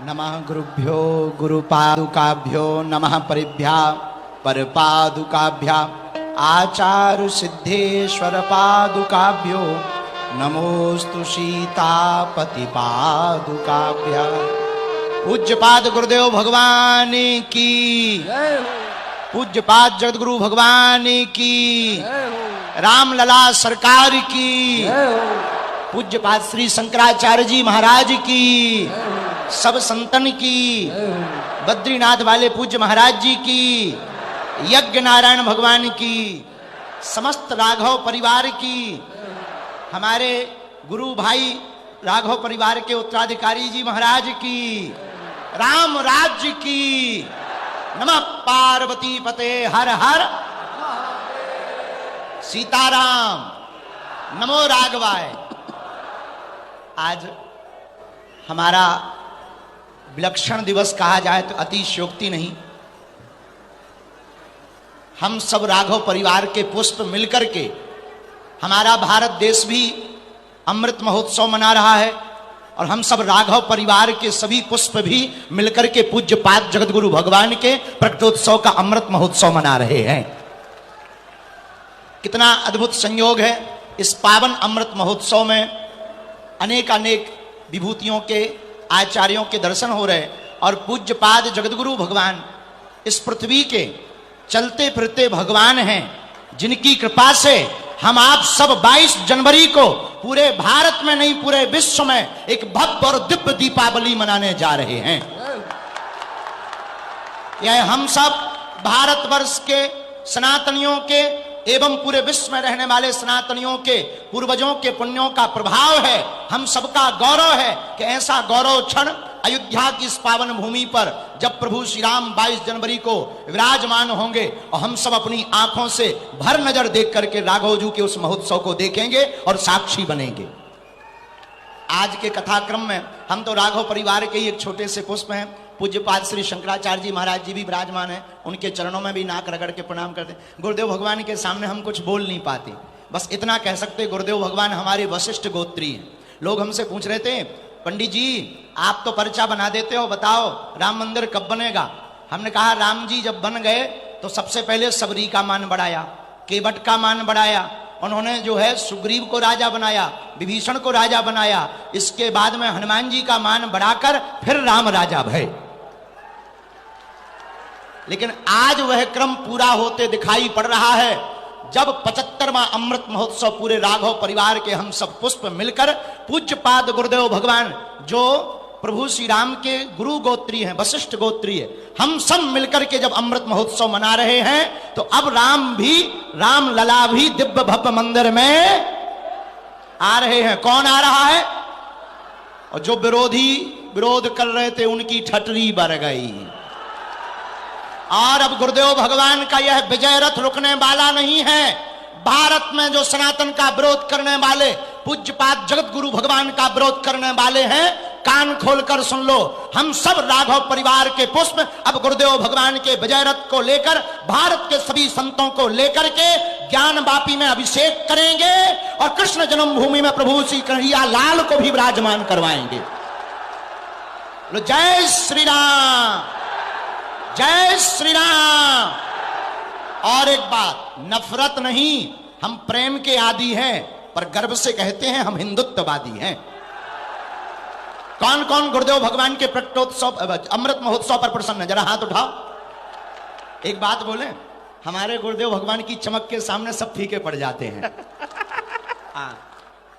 नमः गुरुभ्यो गुरुपादुकाभ्यो नमः परिभ्या परपादुकाभ्या आचार्य सिद्धेश्वर पादुकाभ्यो नमोस्तु सीतापति पादुकाभ्या। पूज्यपाद गुरुदेव भगवान की, पूज्यपाद जगतगुरु भगवान की, रामलला सरकार की, पूज्यपाद श्री शंकराचार्य जी महाराज की, सब संतन की, बद्रीनाथ वाले पूज्य महाराज जी की, यज्ञ नारायण भगवान की, समस्त राघव परिवार की, हमारे गुरु भाई राघव परिवार के उत्तराधिकारी जी महाराज की, राम राज्य की। नमः पार्वती पते हर हर सीताराम, नमो राघवाय। आज हमारा विलक्षण दिवस कहा जाए तो अतिशयोक्ति नहीं। हम सब राघव परिवार के पुष्प मिलकर के, हमारा भारत देश भी अमृत महोत्सव मना रहा है और हम सब राघव परिवार के सभी पुष्प भी मिलकर के पूज्यपाद जगतगुरु भगवान के प्रकटोत्सव का अमृत महोत्सव मना रहे हैं। कितना अद्भुत संयोग है। इस पावन अमृत महोत्सव में अनेक अनेक विभूतियों के आचार्यों के दर्शन हो रहे और पूज्यपाद जगतगुरु भगवान इस पृथ्वी के चलते फिरते भगवान हैं, जिनकी कृपा से हम आप सब 22 जनवरी को पूरे भारत में नहीं पूरे विश्व में एक भव्य और दिव्य दीपावली मनाने जा रहे हैं। यह हम सब भारतवर्ष के सनातनियों के एवं पूरे विश्व में रहने वाले सनातनियों के पूर्वजों के पुण्यों का प्रभाव है। हम सबका गौरव है कि ऐसा गौरव क्षण अयोध्या की इस पावन भूमि पर जब प्रभु श्री राम 22 जनवरी को विराजमान होंगे और हम सब अपनी आंखों से भर नजर देख करके राघव जी के उस महोत्सव को देखेंगे और साक्षी बनेंगे। आज के कथाक्रम में हम तो राघव परिवार के ही एक छोटे से पुष्प हैं। पूज्यपाद श्री शंकराचार्य जी महाराज जी भी विराजमान हैं, उनके चरणों में भी नाक रगड़ के प्रणाम करते। गुरुदेव भगवान के सामने हम कुछ बोल नहीं पाते, बस इतना कह सकते गुरुदेव भगवान हमारे वशिष्ठ गोत्री हैं। लोग हमसे पूछ रहे थे, पंडित जी आप तो पर्चा बना देते हो, बताओ राम मंदिर कब बनेगा। हमने कहा राम जी जब बन गए तो सबसे पहले सबरी का मान बढ़ाया, केवट का मान बढ़ाया, उन्होंने जो है सुग्रीव को राजा बनाया, विभीषण को राजा बनाया, इसके बाद में हनुमान जी का मान बढ़ाकर फिर राम राजा भये। लेकिन आज वह क्रम पूरा होते दिखाई पड़ रहा है जब 75वां अमृत महोत्सव पूरे राघव परिवार के हम सब पुष्प मिलकर पूज्यपाद गुरुदेव भगवान जो प्रभु श्री राम के गुरु गोत्री हैं, वशिष्ठ गोत्री है, हम सब मिलकर के जब अमृत महोत्सव मना रहे हैं तो अब राम लला भी दिव्य भव्य मंदिर में आ रहे हैं। कौन आ रहा है? और जो विरोधी विरोध कर रहे थे उनकी ठटरी बढ़ गई और अब गुरुदेव भगवान का यह विजय रथ रुकने वाला नहीं है। भारत में जो सनातन का विरोध करने वाले पूज्यपाद जगत गुरु भगवान का विरोध करने वाले हैं, कान खोलकर सुन लो, हम सब राघव परिवार के पुष्प अब गुरुदेव भगवान के विजय रथ को लेकर भारत के सभी संतों को लेकर के ज्ञान वापी में अभिषेक करेंगे और कृष्ण जन्मभूमि में प्रभु श्री कन्हैया लाल को भी विराजमान करवाएंगे। जय श्री राम, जय श्री राम। और एक बात, नफरत नहीं, हम प्रेम के आदी हैं, पर गर्व से कहते हैं हम हिंदुत्ववादी हैं। कौन कौन गुरुदेव भगवान के प्रकटोत्सव अमृत महोत्सव पर प्रसन्न है? जरा हाथ उठाओ। एक बात बोले, हमारे गुरुदेव भगवान की चमक के सामने सब फीके पड़ जाते हैं।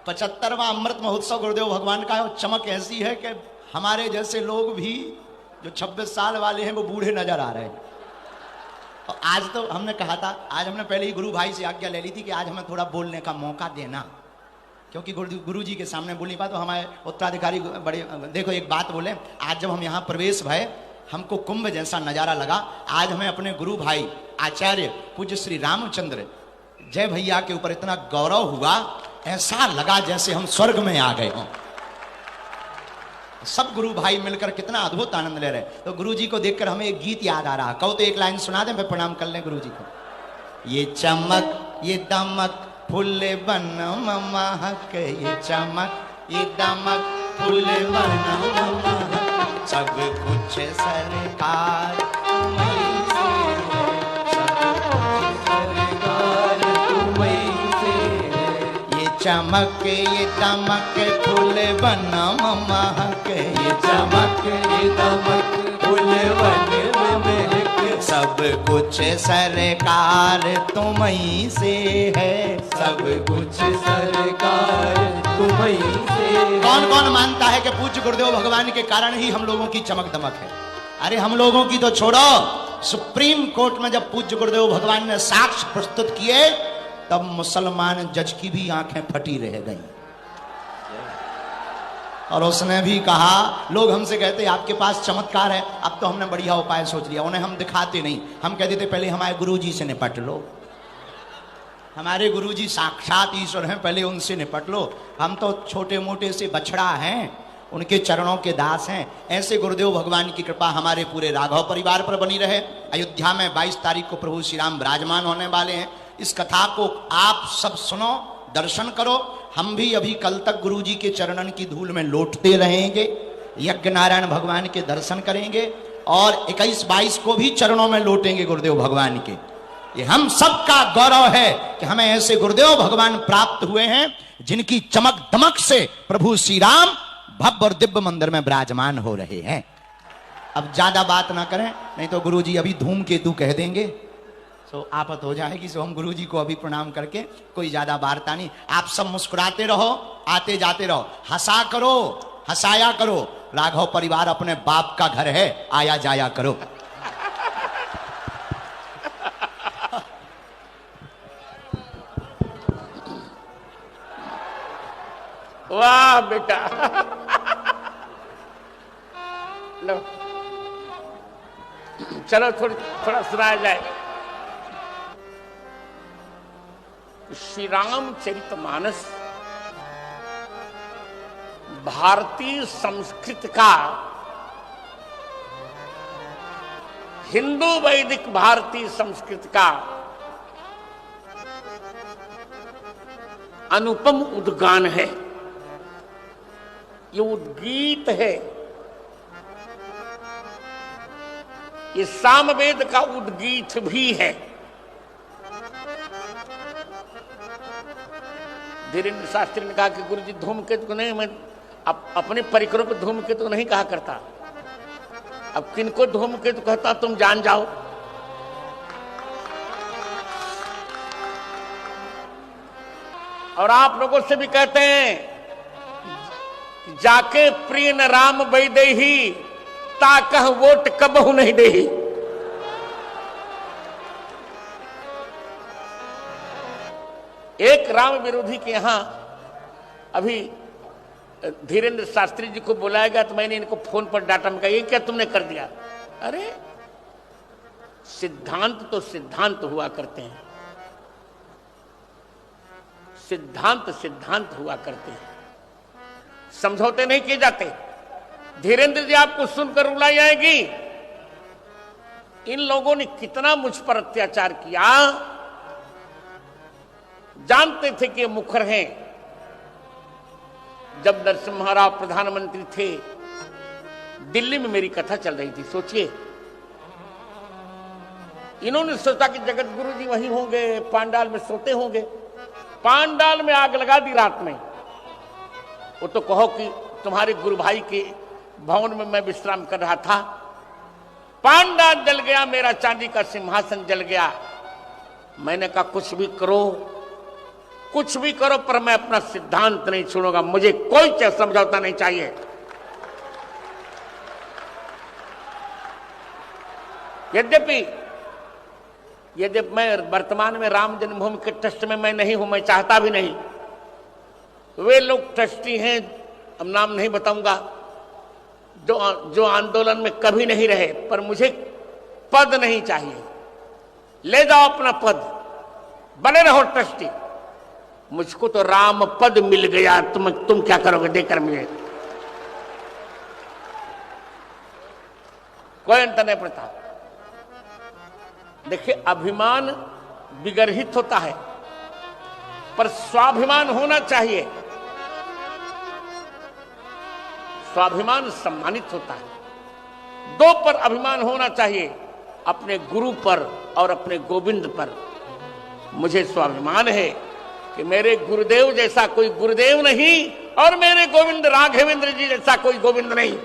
75वां अमृत महोत्सव गुरुदेव भगवान का है, चमक ऐसी है कि हमारे जैसे लोग भी जो 26 साल वाले हैं वो बूढ़े नजर आ रहे हैं। और आज तो हमने कहा था, आज हमने पहले ही गुरु भाई से आज्ञा ले ली थी कि आज हमें थोड़ा बोलने का मौका देना, क्योंकि गुरु जी के सामने बोल नहीं पाए तो हमारे उत्तराधिकारी बड़े। देखो एक बात बोले, आज जब हम यहाँ प्रवेश भये हमको कुंभ जैसा नजारा लगा। आज हमें अपने गुरु भाई आचार्य पूज्य श्री रामचंद्र जय भैया के ऊपर इतना गौरव हुआ, ऐसा लगा जैसे हम स्वर्ग में आ गए हों। सब गुरु भाई मिलकर कितना अद्भुत आनंद ले रहे। तो गुरु जी को देखकर हमें एक गीत याद आ रहा, कहो तो एक लाइन सुना दें, फिर प्रणाम कर लें गुरु जी को। ये चमक ये दमक फूले बन महक, ये चमक ये दमक फूले बन महक। सब कुछ सरकार तुम्हीं से है, सब कुछ सरकार तुम्हीं से है। ये चमक ये दमक फूल बनम महक, ये चमक ये दमक फूल बन महक, सब कुछ सरकार तुम्हीं से है, सब कुछ सरकार तुम्हीं से। कौन कौन मानता है कि पूज्य गुरुदेव भगवान के कारण ही हम लोगों की चमक दमक है? अरे हम लोगों की तो छोड़ो, सुप्रीम कोर्ट में जब पूज्य गुरुदेव भगवान ने साक्ष्य प्रस्तुत किए तब मुसलमान जज की भी आंखें फटी रह गईं। और उसने भी कहा, लोग हमसे कहते आपके पास चमत्कार है, अब तो हमने बढ़िया उपाय सोच लिया। उन्हें हम दिखाते नहीं, हम कहते थे पहले हमारे गुरुजी से निपट लो, हमारे गुरुजी साक्षात ईश्वर हैं, पहले उनसे निपट लो। हम तो छोटे मोटे से बछड़ा हैं, उनके चरणों के दास हैं। ऐसे गुरुदेव भगवान की कृपा हमारे पूरे राघव परिवार पर बनी रहे। अयोध्या में 22 तारीख को प्रभु श्री राम विराजमान होने वाले हैं। इस कथा को आप सब सुनो, दर्शन करो। हम भी अभी कल तक गुरुजी के चरणन की धूल में लौटते रहेंगे, यज्ञ नारायण भगवान के दर्शन करेंगे और 21-22 को भी चरणों में लौटेंगे गुरुदेव भगवान के। ये हम सबका गौरव है कि हमें ऐसे गुरुदेव भगवान प्राप्त हुए हैं जिनकी चमक दमक से प्रभु श्री राम भव्य और दिव्य मंदिर में विराजमान हो रहे हैं। अब ज्यादा बात ना करें, नहीं तो गुरुजी अभी धूमकेतु कह देंगे, तो आफत हो जाएगी। सो हम गुरुजी को अभी प्रणाम करके कोई ज्यादा वार्ता नहीं। आप सब मुस्कुराते रहो, आते जाते रहो, हंसा करो, हंसाया करो। राघव परिवार अपने बाप का घर है, आया जाया करो। वाह बेटा, लो चलो थोड़ा सुनाया जाए। श्री रामचरितमानस भारतीय संस्कृत का, हिंदू वैदिक भारतीय संस्कृत का अनुपम उद्गान है। ये उद्गीत है, ये सामवेद का उद्गीत भी है। धीरेन्द्र शास्त्री ने कहा कि गुरुजी धूमकेतु को नहीं, मैं अपने परिकरों को धूमकेतु नहीं कहा करता। अब किनको धूमकेतु कहता तुम जान जाओ। और आप लोगों से भी कहते हैं जाके प्रिय न राम वैदेही, ताकह वोट कबहू नहीं देही। एक राम विरोधी के यहां अभी धीरेन्द्र शास्त्री जी को बुलाया गया तो मैंने इनको फोन पर डांटा, में कहा ये क्या तुमने कर दिया? अरे सिद्धांत तो सिद्धांत हुआ करते हैं, सिद्धांत सिद्धांत हुआ करते हैं, समझौते नहीं किए जाते। धीरेन्द्र जी आपको सुनकर रुलाई आएगी, इन लोगों ने कितना मुझ पर अत्याचार किया। जानते थे कि मुखर हैं। जब नरसिम्हा राव प्रधानमंत्री थे, दिल्ली में मेरी कथा चल रही थी। सोचिए, इन्होंने सोचा कि जगत गुरु जी वहीं होंगे, पांडाल में सोते होंगे। पांडाल में आग लगा दी रात में। वो तो कहो कि तुम्हारे गुरु भाई के भवन में मैं विश्राम कर रहा था, पांडाल जल गया, मेरा चांदी का सिंहासन जल गया। मैंने कहा कुछ भी करो, कुछ भी करो, पर मैं अपना सिद्धांत नहीं छोड़ूंगा, मुझे कोई समझौता नहीं चाहिए। यद्यपि मैं वर्तमान में राम जन्मभूमि के ट्रस्ट में मैं नहीं हूं, मैं चाहता भी नहीं। वे लोग ट्रस्टी हैं, अब नाम नहीं बताऊंगा, जो आंदोलन में कभी नहीं रहे, पर मुझे पद नहीं चाहिए। ले जाओ अपना पद, बने रहो ट्रस्टी। मुझको तो राम पद मिल गया, तुम क्या करोगे देकर मुझे? कोई अंतर नहीं पड़ता। देखिए, अभिमान विगर्हित होता है, पर स्वाभिमान होना चाहिए। स्वाभिमान सम्मानित होता है। दो पर अभिमान होना चाहिए, अपने गुरु पर और अपने गोविंद पर। मुझे स्वाभिमान है कि मेरे गुरुदेव जैसा कोई गुरुदेव नहीं और मेरे गोविंद राघवेंद्र जी जैसा कोई गोविंद नहीं।